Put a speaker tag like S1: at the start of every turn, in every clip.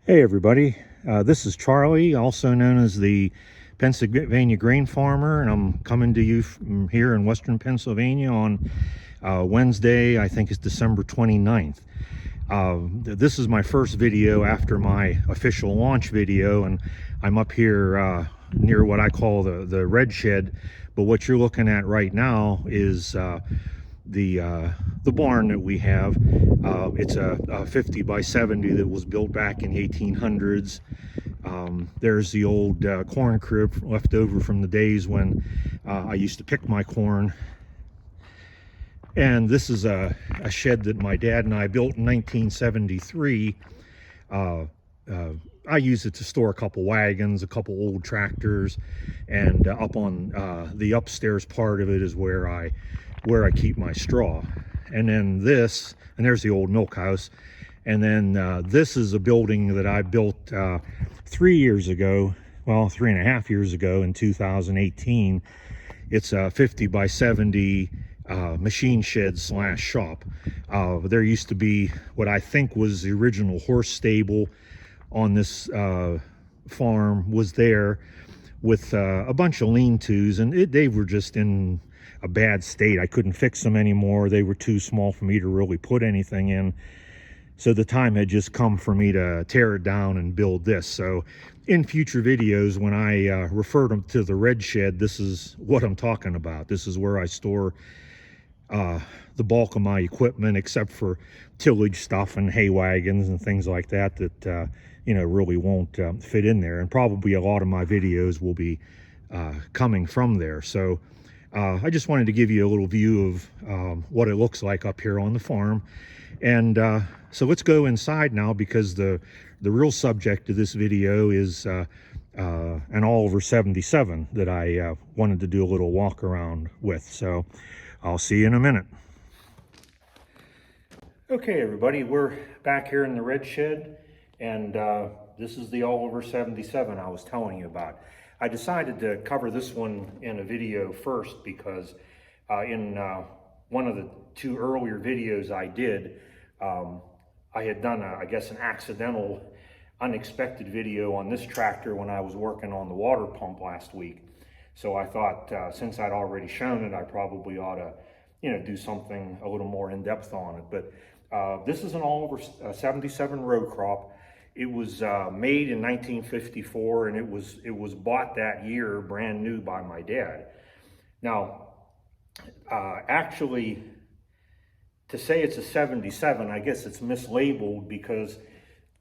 S1: Hey everybody, this is Charlie, also known as the Pennsylvania Grain Farmer, and I'm coming to you from here in Western Pennsylvania on Wednesday. I think it's December 29th. This is my first video after my official launch video, and I'm up here near what I call the red shed, but what you're looking at right now is the barn that we have. It's a 50 by 70 that was built back in the 1800s. There's the old corn crib left over from the days when I used to pick my corn. And this is a shed that my dad and I built in 1973. I use it to store a couple wagons, a couple old tractors, and up on the upstairs part of it is where I keep my straw. And then this, and there's the old milk house. And then this is a building that I built 3 years ago, well, 3.5 years ago in 2018. It's a 50 by 70 machine shed slash shop. There used to be what I think was the original horse stable on this farm was there, with a bunch of lean-tos, and they were just in a bad state. I couldn't fix them anymore. They were too small for me to really put anything in. So the time had just come for me to tear it down and build this. So in future videos, when I refer to the red shed, this is what I'm talking about. This is where I store the bulk of my equipment, except for tillage stuff and hay wagons and things like that you know, really won't fit in there. And probably a lot of my videos will be coming from there. So I just wanted to give you a little view of what it looks like up here on the farm. And so let's go inside now, because the real subject of this video is an Oliver 77 that I wanted to do a little walk around with. So I'll see you in a minute. Okay, everybody, we're back here in the red shed, and this is the Oliver 77 I was telling you about. I decided to cover this one in a video first because in one of the two earlier videos I did, I had done, I guess, an accidental, unexpected video on this tractor when I was working on the water pump last week. So I thought, since I'd already shown it, I probably ought to, you know, do something a little more in depth on it. But this is an Oliver 77 row crop. It was made in 1954, and it was bought that year brand new by my dad. Now, actually, to say it's a 77, I guess it's mislabeled, because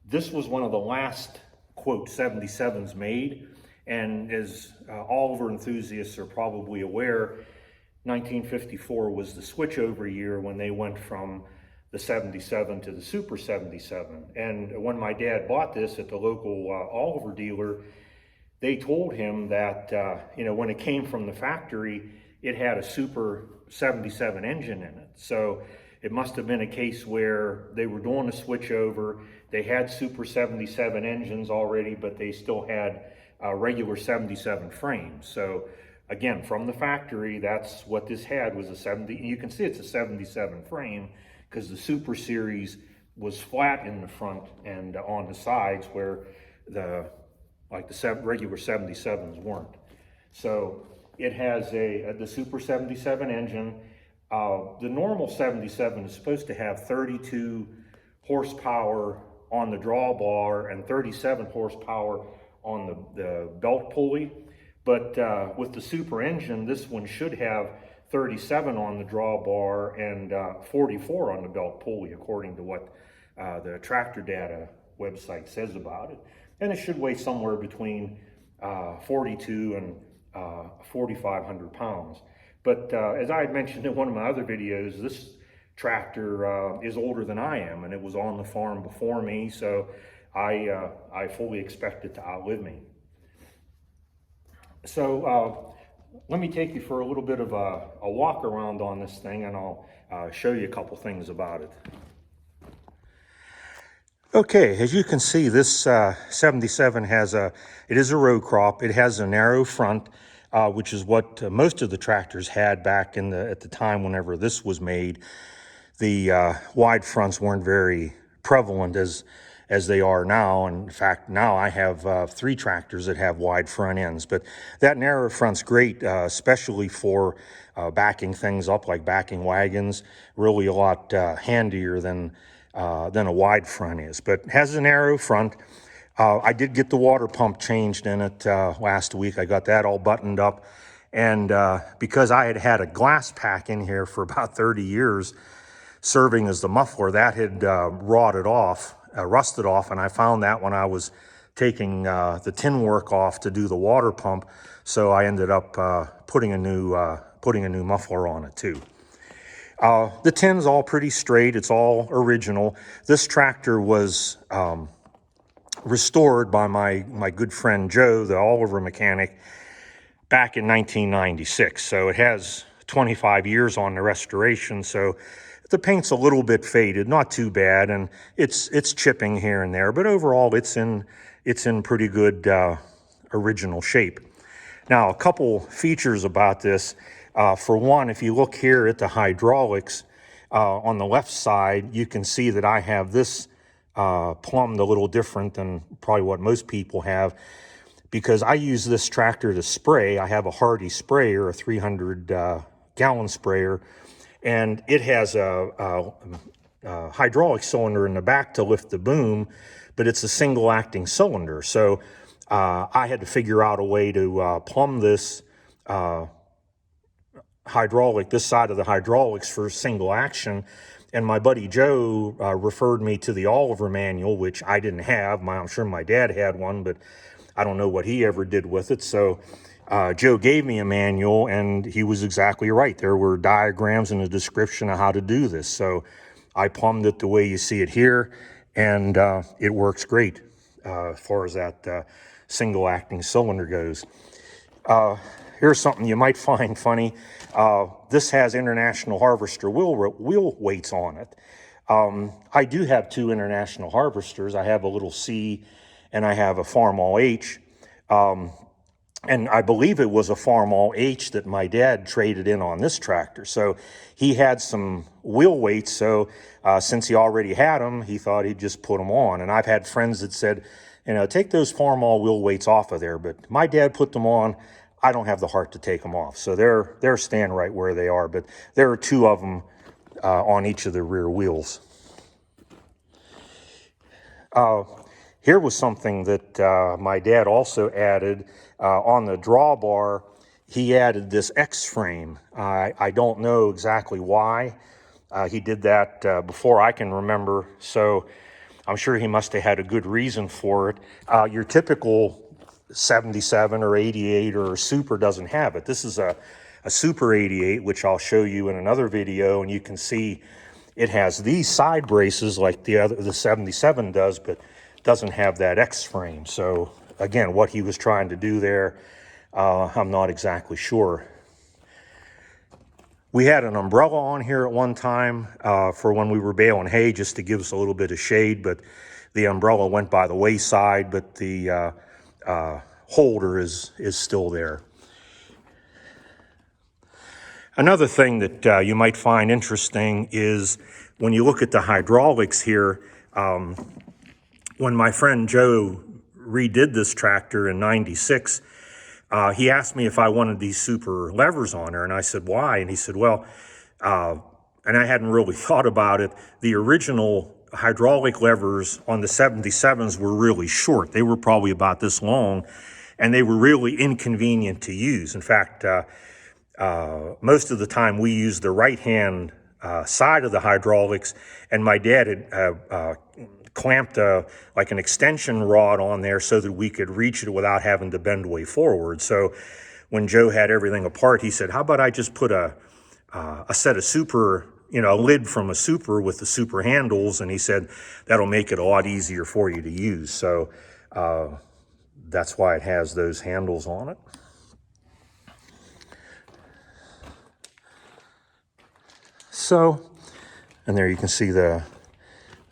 S1: this was one of the last, quote, 77s made. And as Oliver enthusiasts are probably aware, 1954 was the switchover year when they went from the 77 to the Super 77. And when my dad bought this at the local Oliver dealer, they told him that, you know, when it came from the factory, it had a Super 77 engine in it. So it must have been a case where they were doing a switchover. They had Super 77 engines already, but they still had regular 77 frames. So again, from the factory, that's what this had, was a 70. You can see it's a 77 frame, because the Super Series was flat in the front and on the sides, where the regular 77s weren't. So it has the Super 77 engine. The normal 77 is supposed to have 32 horsepower on the drawbar and 37 horsepower on the belt pulley. But with the Super engine, this one should have 37 on the drawbar and 44 on the belt pulley, according to what the Tractor Data website says about it. And it should weigh somewhere between 42 and 4,500 pounds. But as I had mentioned in one of my other videos, this tractor is older than I am, and it was on the farm before me, so I fully expect it to outlive me. So let me take you for a little bit of a walk around on this thing, and I'll show you a couple things about it. Okay, as you can see, this 77 it is a row crop. It has a narrow front, which is what most of the tractors had back at the time whenever this was made. The wide fronts weren't very prevalent as as they are now. And in fact, now I have 3 tractors that have wide front ends. But that narrow front's great, especially for backing things up, like backing wagons. Really a lot handier than a wide front is. But it has a narrow front. I did get the water pump changed in it last week. I got that all buttoned up. And because I had had a glass pack in here for about 30 years, serving as the muffler, that had rusted off, and I found that when I was taking the tin work off to do the water pump, so I ended up putting a new muffler on it too. The tin's all pretty straight, it's all original. This tractor was restored by my good friend Joe, the Oliver mechanic, back in 1996, so it has 25 years on the restoration, so the paint's a little bit faded, not too bad, and it's chipping here and there, but overall it's in pretty good original shape. Now, a couple features about this. For one, if you look here at the hydraulics on the left side, you can see that I have this plumbed a little different than probably what most people have, because I use this tractor to spray. I have a Hardy sprayer, a 300 gallon sprayer, and it has a hydraulic cylinder in the back to lift the boom, but it's a single acting cylinder. So I had to figure out a way to plumb this this side of the hydraulics for single action. And my buddy Joe referred me to the Oliver manual, which I didn't have. I'm sure my dad had one, but I don't know what he ever did with it. So Joe gave me a manual, and he was exactly right. There were diagrams and a description of how to do this. So I plumbed it the way you see it here, and it works great as far as that single acting cylinder goes. Here's something you might find funny. This has International Harvester wheel weights on it. I do have 2 International Harvesters. I have a little C and I have a Farmall H. And I believe it was a Farmall H that my dad traded in on this tractor. So he had some wheel weights. So since he already had them, he thought he'd just put them on. And I've had friends that said, take those Farmall wheel weights off of there. But my dad put them on. I don't have the heart to take them off. So they're staying right where they are. But there are 2 of them on each of the rear wheels. Here was something that my dad also added on the drawbar. He added this X-frame. I don't know exactly why. He did that before I can remember, so I'm sure he must have had a good reason for it. Your typical 77 or 88 or Super doesn't have it. This is a Super 88, which I'll show you in another video, and you can see it has these side braces like the 77 does, but doesn't have that X-frame. So again, what he was trying to do there, I'm not exactly sure. We had an umbrella on here at one time for when we were baling hay, just to give us a little bit of shade, but the umbrella went by the wayside, but the holder is still there. Another thing that you might find interesting is when you look at the hydraulics here. When my friend Joe redid this tractor in '96, he asked me if I wanted these Super levers on there, and I said, why? And he said, well, and I hadn't really thought about it, the original hydraulic levers on the 77s were really short. They were probably about this long, and they were really inconvenient to use. In fact, most of the time we used the right-hand side of the hydraulics, and my dad had clamped like an extension rod on there so that we could reach it without having to bend way forward. So when Joe had everything apart, he said, how about I just put a set of Super, a lid from a Super with the Super handles, and he said that'll make it a lot easier for you to use. So that's why it has those handles on it. So, and there you can see the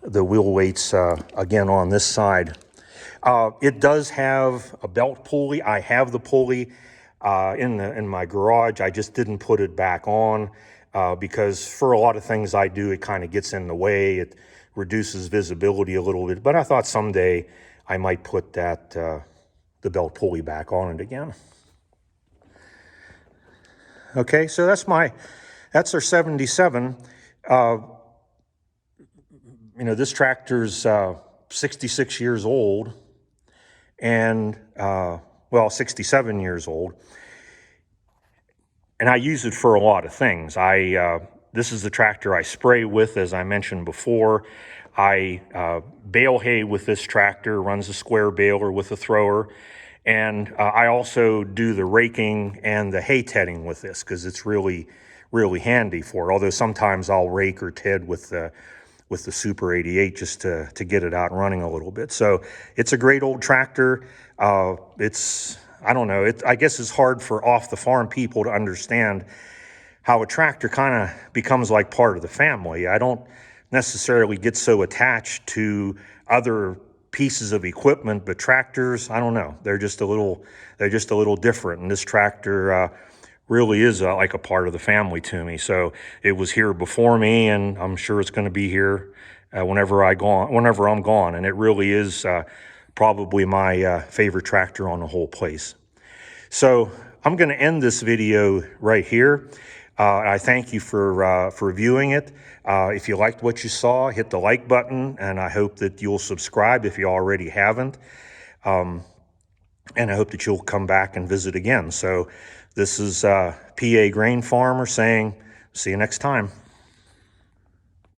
S1: wheel weights again on this side. It does have a belt pulley. I have the pulley in my garage. I just didn't put it back on because for a lot of things I do, it kind of gets in the way. It reduces visibility a little bit, but I thought someday I might put that, the belt pulley back on it again. Okay, so that's our 77. This tractor's 66 years old, and, 67 years old. And I use it for a lot of things. This is the tractor I spray with, as I mentioned before. I bale hay with this tractor, runs a square baler with a thrower. And I also do the raking and the hay tedding with this because it's really, really handy for it. Although sometimes I'll rake or ted with the Super 88 just to get it out running a little bit. So it's a great old tractor. I don't know, I guess it's hard for off-the-farm people to understand how a tractor kind of becomes like part of the family. I don't necessarily get so attached to other pieces of equipment, but tractors, I don't know, they're just a little different. And this tractor really is like a part of the family to me. So it was here before me, and I'm sure it's going to be here whenever I'm gone. And it really is probably my favorite tractor on the whole place. So I'm going to end this video right here. I thank you for viewing it. If you liked what you saw, hit the like button, and I hope that you'll subscribe if you already haven't. And I hope that you'll come back and visit again. So this is PA Grain Farmer saying, see you next time.